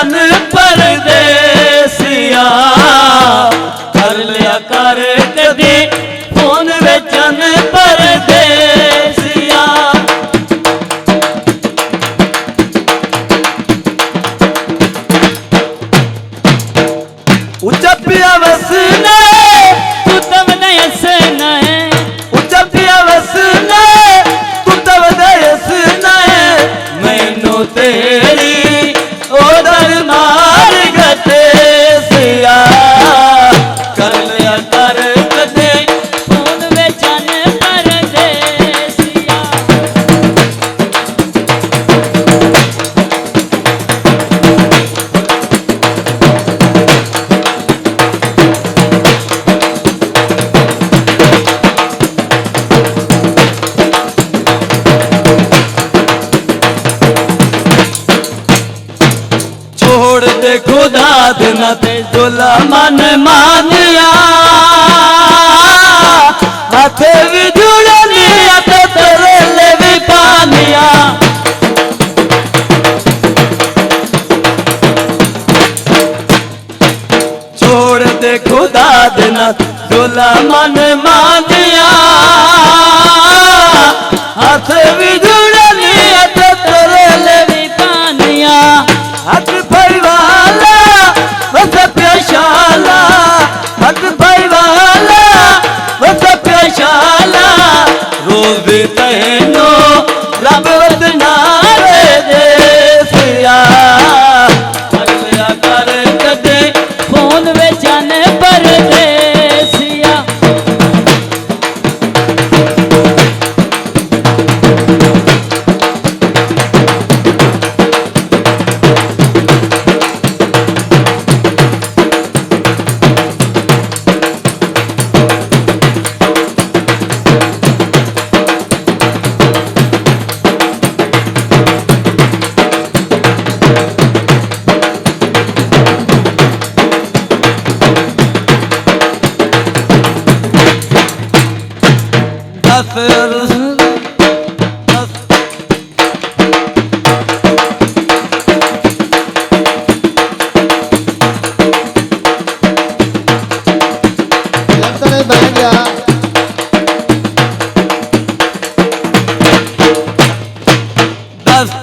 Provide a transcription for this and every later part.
चन परदेसिया कर लिया कर कदी फोन वे चन परदेसिया। उच्चा पिया वसना तू तब नयसना है, उच्चा पिया वसना तू तब नयसना है, मैनू तेरी ओदर मार गते सिया कर लिया कर कदे फोन वे चन परदेसिया। छोड़ दे खुदा देना ते जुला मन मानिया, हाथे भी जुड़निया तो तेरे ले भी पानिया। छोड़ दे खुदा देना जुला मन मानिया, हाथे भी जुड़निया तो तेरे ले भी पानिया। हक भाई वाला वस प्याशाला, हक भाई वाला वस प्याशाला, रोज तैनो रब वतना रे देसिया कर लिया कर कदे फोन वे चन परदेसिया।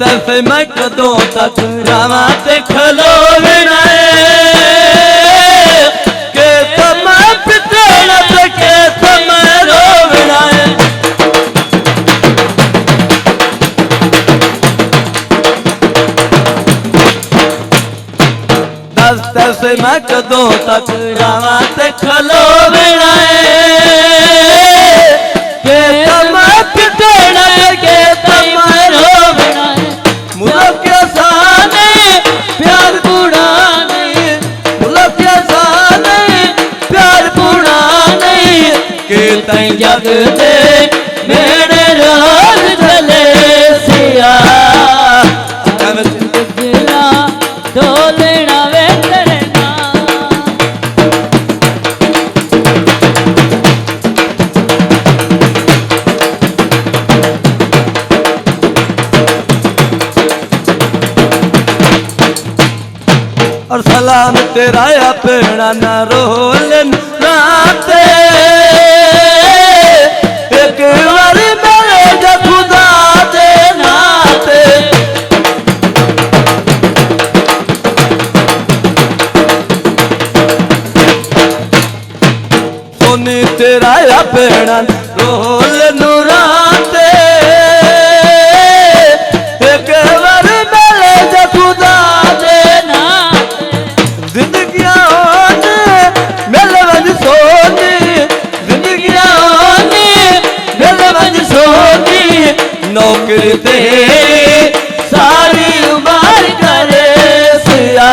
दस मैं कदों तक रावा ते खलोना के समय पिटना ते के समय रोवना है। दस मैं कदों तक रावा ते खलोना के समय पिटना के समय रोवना है। मुलब के साने प्यार बूढ़ा नहीं, मुलब के साने प्यार बूढ़ा नहीं, के तई जग दे मेरे राज चले सिया कम दिला डोलना वे तेरे और सलाम तेरा या पेड़ा न रोलन राते एक बार मेरे जा खुदा दे नाते। सोनी तेरा या पेड़ा रोलन राते एक बार मेरे जा खुदा दे नौकरी तेरी सारी उमर करे सिया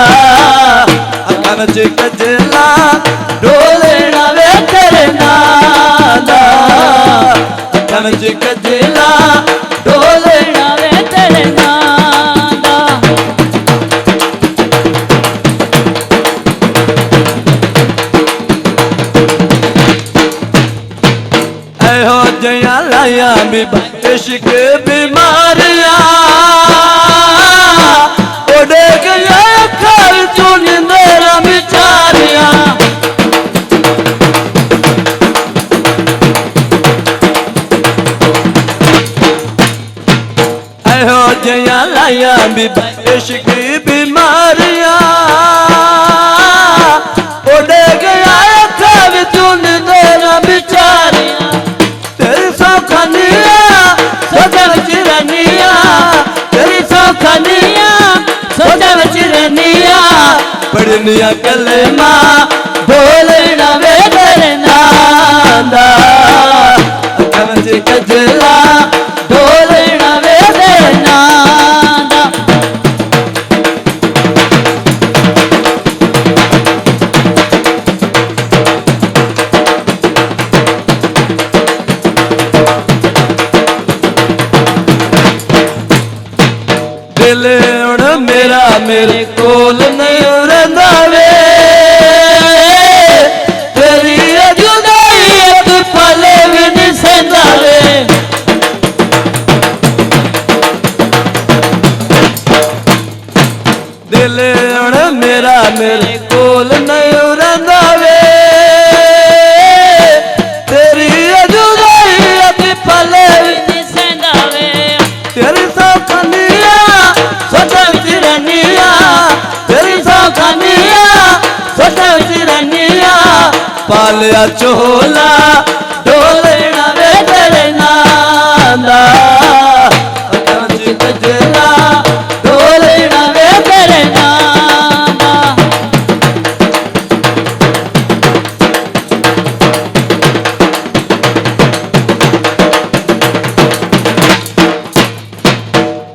अकन च कजला डोलना वे तेरे नादा, अकन च कजला डोलना वे तेरे नादा। ऐहो जया लाया भी इश्क बीमारियां उड़ गया बीमारियां उड़ गया था विचुन तेरा बिचारियां तेरी सौखनिया सोचा विच रनिया तेरी सौखनिया सोचा विच रनिया पढ़निया कलमा बोलना वे करना दा अखां विच कजला बोलना वे करना दा दिल हुण मेरा मेरे कोल नहीं रहिंदा वे तेरी जुदाई एक पल भी नहीं सहंदा वे दिल हुण मेरा मेरे कोल नहीं रहिंदा वे तेरी जुदाई एक पल भी नहीं सहंदा वे तेरी सौखनिया सोचा विच रनिया तेरी सौखनिया सोचा विच रनिया पालिया चोला डोलना वे तेरे नाम दा अखां विच कजला डोलना वे तेरे नाम दा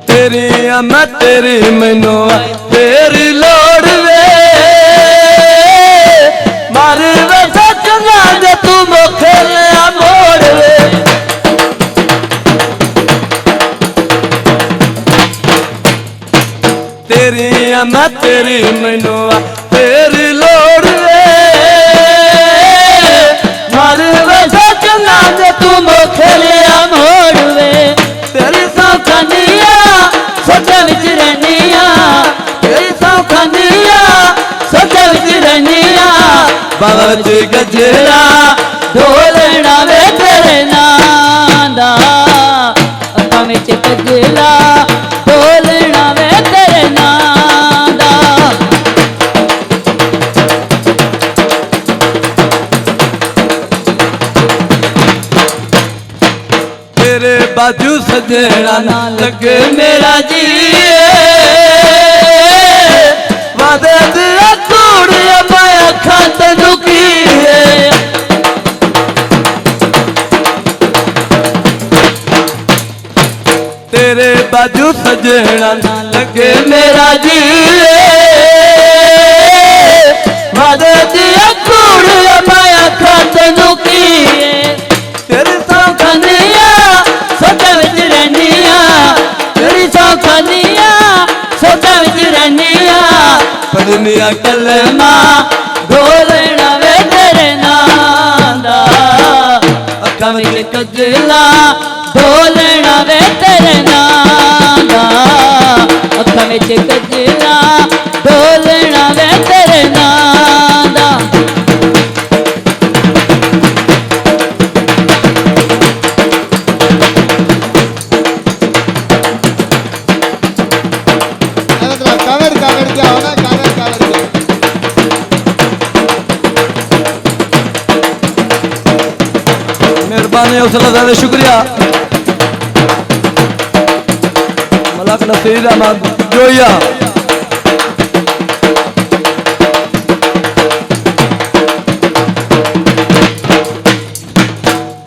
तेरी मैं तेरी मैनू तेरी लोड़ वे मार वे सजना जे तू मुखे लिया मोड़ वे तेरी मैं तेरी मैनू तेरी लोड़ वे मार वे सजना जे तू मुखे लिया मोड़ वे तेरी सौखनिया सोचा विच रनिया तेरी सौखनिया सोचा विच रनिया बाबा विच गजरा ढोलना वे तेरे नाम दा अखां विच कजला ढोलना वे तेरे नाम दा तेरे बाजू सजना ना लगे मेरा जी वादे दिया कूड़िया मैं अखां तैनू की तेरे बाजू सजना ना लगे मेरा जी वादे दिया कूड़िया मैं अखां तैनू की तेरी सौखनिया सोचा विच रनिया तेरी सौखनिया सोचा विच रनिया पढ़निया कलमा बोलना वे तेरे नाम दा अखां विच कजला बोलना वे तेरे नाम दा अखां विच कजला बोलना वे तेरे नाम दा मेहरबानी हौसला ज़्यादा शुक्रिया मलक नसीर अहमद जोया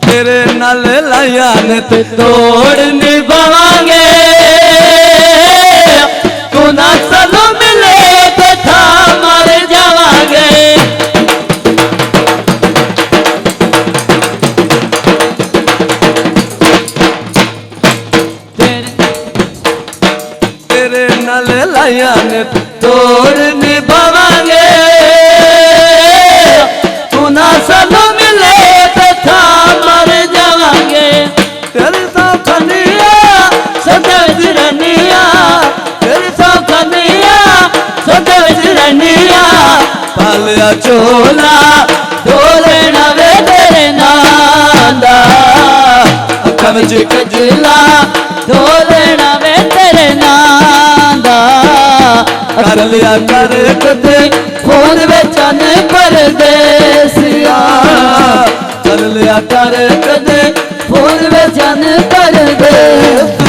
तेरे नाल लाया ने ते तोड़ निभावांगे तू ना सानू मिले तो था मर जावांगे तेरे नाल लाया ने तोड़ निभावांगे तू ना सानू मिले तो था मर जावांगे तेरी सौखनिया सोचा विच रनिया तेरी सौखनिया सोचा विच रनिया पालिया चोला ढोलना वे तेरे नाम दा अखां विच कजला ढोलना वे तेरे नाम दा ਕਰ ਲਿਆ ਕਰ ਕਦੇ ਫੋਨ ਵਿੱਚ ਅਨ ਪਰਦੇਸਿਆ ਕਰ ਲਿਆ ਕਰ ਕਦੇ ਫੋਨ ਵਿੱਚ ਅਨ ਪਰਦੇਸਿਆ